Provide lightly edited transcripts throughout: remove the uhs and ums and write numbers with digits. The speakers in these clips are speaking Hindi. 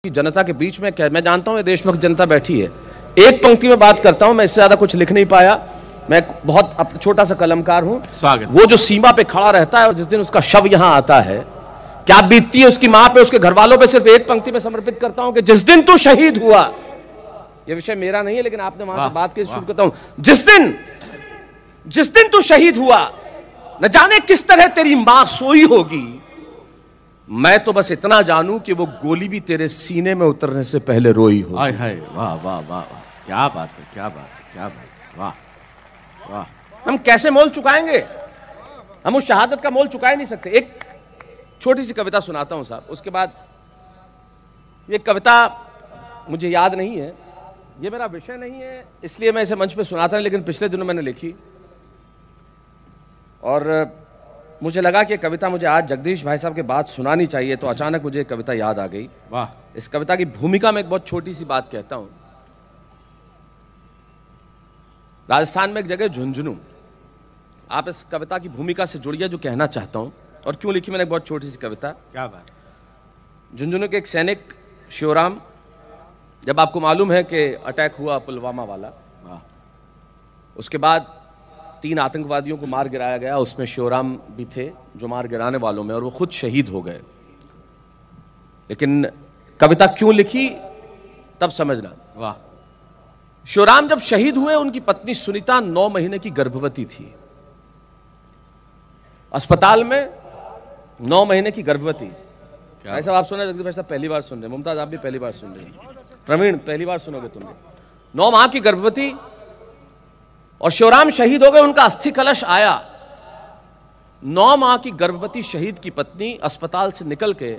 की जनता के बीच में मैं जानता हूं ये देशभक्त जनता बैठी है, एक पंक्ति में बात करता हूं, मैं इससे ज्यादा कुछ लिख नहीं पाया। मैं बहुत छोटा सा कलमकार हूं। स्वागत। वो जो सीमा पे खड़ा रहता है और जिस दिन उसका शव यहां आता है, क्या बीतती है उसकी मां पे, उसके घर वालों पे, सिर्फ एक पंक्ति में समर्पित करता हूं कि जिस दिन तू शहीद हुआ, यह विषय मेरा नहीं है लेकिन आपने वहां से बात की, शुरू करता हूं। जिस दिन तू शहीद हुआ, न जाने किस तरह तेरी मां सोई होगी, मैं तो बस इतना जानूं कि वो गोली भी तेरे सीने में उतरने से पहले रोई हो। हाय हाय, वाह वाह वाह, क्या बात है, क्या बात है, क्या बात है, वाह वाह। हम कैसे मोल चुकाएंगे? हम उस शहादत का मोल चुका ही नहीं सकते। एक छोटी सी कविता सुनाता हूं साहब, उसके बाद ये कविता मुझे याद नहीं है, ये मेरा विषय नहीं है इसलिए मैं इसे मंच पे सुनाता नहीं, लेकिन पिछले दिनों मैंने लिखी और मुझे लगा कि कविता मुझे आज जगदीश भाई साहब के बाद सुनानी चाहिए, तो अचानक मुझे कविता याद आ गई। वाह। इस कविता की भूमिका में एक बहुत छोटी सी बात कहता हूं। राजस्थान में एक जगह झुंझुनू, आप इस कविता की भूमिका से जुड़िए जो कहना चाहता हूं और क्यों लिखी मैंने एक बहुत छोटी सी कविता। क्या बात। झुंझुनू के एक सैनिक शिवराम, जब आपको मालूम है कि अटैक हुआ पुलवामा वाला, उसके बाद 3 आतंकवादियों को मार गिराया गया, उसमें शिवराम भी थे जो मार गिराने वालों में, और वो खुद शहीद हो गए। लेकिन कविता क्यों लिखी तब समझना। वाह। शिवराम जब शहीद हुए, उनकी पत्नी सुनीता 9 महीने की गर्भवती थी, अस्पताल में 9 महीने की गर्भवती। ऐसा आप सुन रहे जगदीश भाई साहब, पहली बार सुन रहे, मुमताज आप भी पहली बार सुन रहे, प्रवीण पहली बार सुनोगे तुम भी। 9 माह की गर्भवती और शिवराम शहीद हो गए, उनका अस्थि कलश आया। 9 माह की गर्भवती शहीद की पत्नी अस्पताल से निकल के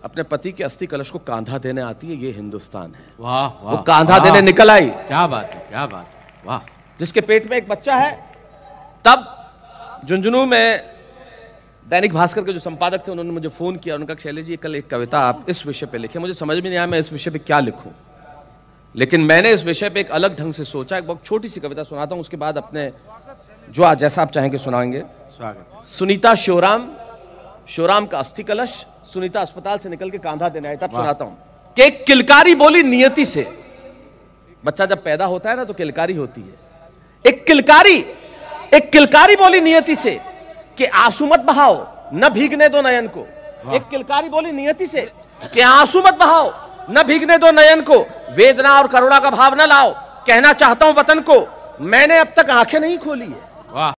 अपने पति के अस्थि कलश को कांधा देने आती है। ये हिंदुस्तान है। वाह वाह। वो कांधा देने निकल आई। क्या बात है, क्या बात है, वाह। जिसके पेट में एक बच्चा है। तब झुंझुनू में दैनिक भास्कर के जो संपादक थे, उन्होंने मुझे फोन किया, उनका शैलेश जी कल एक कविता आप इस विषय पे लिखे। मुझे समझ में नहीं आया मैं इस विषय पे क्या लिखूं, लेकिन मैंने इस विषय पे एक अलग ढंग से सोचा। एक बहुत छोटी सी कविता सुनाता हूं, उसके बाद अपने जो आज जैसा आप चाहेंगे सुनाएंगे। स्वागत। सुनीता शिवराम का अस्थि कलश, सुनीता अस्पताल से निकल के कांधा देने आई। तब सुनाता हूं कि एक किलकारी बोली नियति से। बच्चा जब पैदा होता है ना तो किलकारी होती है। एक किलकारी बोली नियति से कि आंसू मत बहाओ, न भीगने दो नयन को। एक किलकारी बोली नियति से कि आंसू मत बहाओ, न भीगने दो नयन को, वेदना और करुणा का भाव न लाओ। कहना चाहता हूं वतन को, मैंने अब तक आंखें नहीं खोली है।